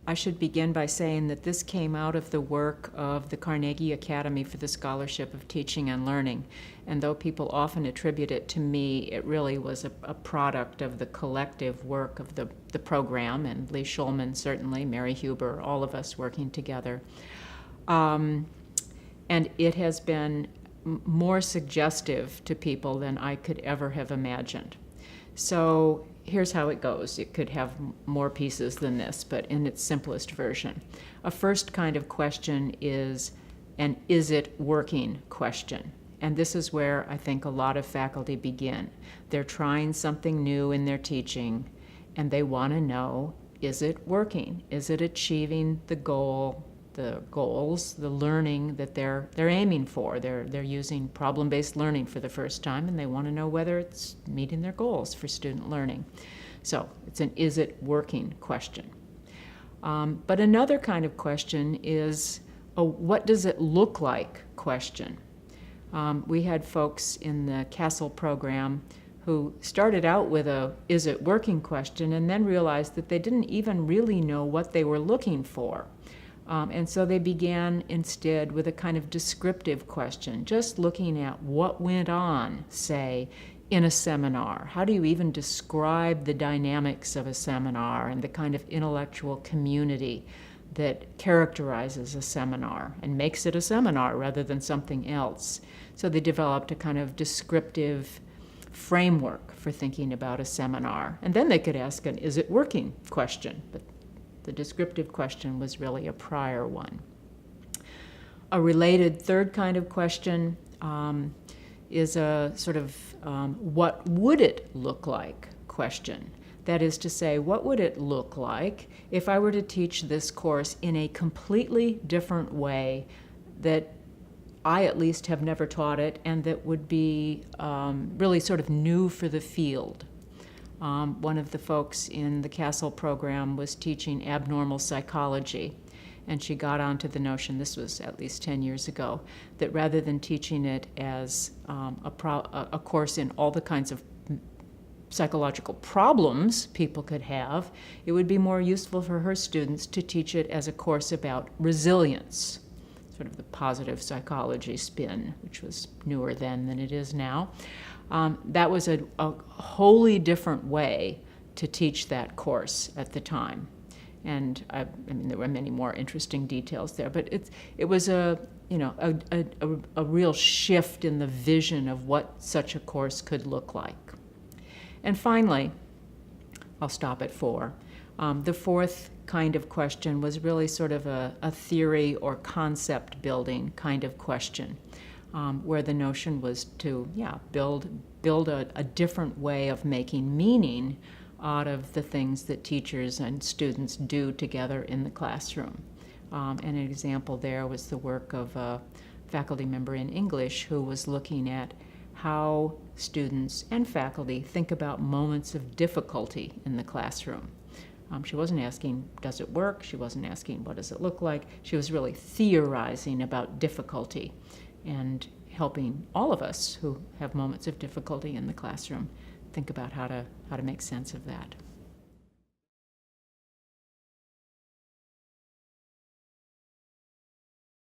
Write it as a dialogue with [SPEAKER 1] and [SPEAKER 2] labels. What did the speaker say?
[SPEAKER 1] I should begin by saying that this came out of the work of the Carnegie Academy for the Scholarship of Teaching and Learning. And though people often attribute it to me, it really was a product of the collective work of the program, and Lee Schulman certainly, Mary Huber, all of us working together. And it has been more suggestive to people than I could ever have imagined. So here's how it goes. It could have more pieces than this, but in its simplest version. A first kind of question is an is it working question. And this is where I think a lot of faculty begin. They're trying something new in their teaching, and they want to know, is it working? Is it achieving the goals, the learning that they're aiming for? They're using problem-based learning for the first time, and they want to know whether it's meeting their goals for student learning. So it's an is it working question. But another kind of question is a what does it look like question. We had folks in the Castle program who started out with a is it working question and then realized that they didn't even really know what they were looking for. And so they began instead with a kind of descriptive question, just looking at what went on, say, in a seminar. How do you even describe the dynamics of a seminar and the kind of intellectual community that characterizes a seminar and makes it a seminar rather than something else? So they developed a kind of descriptive framework for thinking about a seminar. And then they could ask an is it working question. But the descriptive question was really a prior one. A related third kind of question is a sort of what would it look like question. That is to say, what would it look like if I were to teach this course in a completely different way that I at least have never taught it and that would be really sort of new for the field. One of the folks in the Castle program was teaching abnormal psychology, and she got onto the notion, this was at least 10 years ago, that rather than teaching it as a course in all the kinds of psychological problems people could have, it would be more useful for her students to teach it as a course about resilience, sort of the positive psychology spin, which was newer then than it is now. That was a wholly different way to teach that course at the time. And I mean, there were many more interesting details there, but it was a real shift in the vision of what such a course could look like. And finally, I'll stop at 4. The fourth kind of question was really sort of a theory or concept building kind of question. Where the notion was to build a different way of making meaning out of the things that teachers and students do together in the classroom. And an example there was the work of a faculty member in English who was looking at how students and faculty think about moments of difficulty in the classroom. She wasn't asking, does it work? She wasn't asking, what does it look like? She was really theorizing about difficulty and helping all of us who have moments of difficulty in the classroom think about how to make sense of that.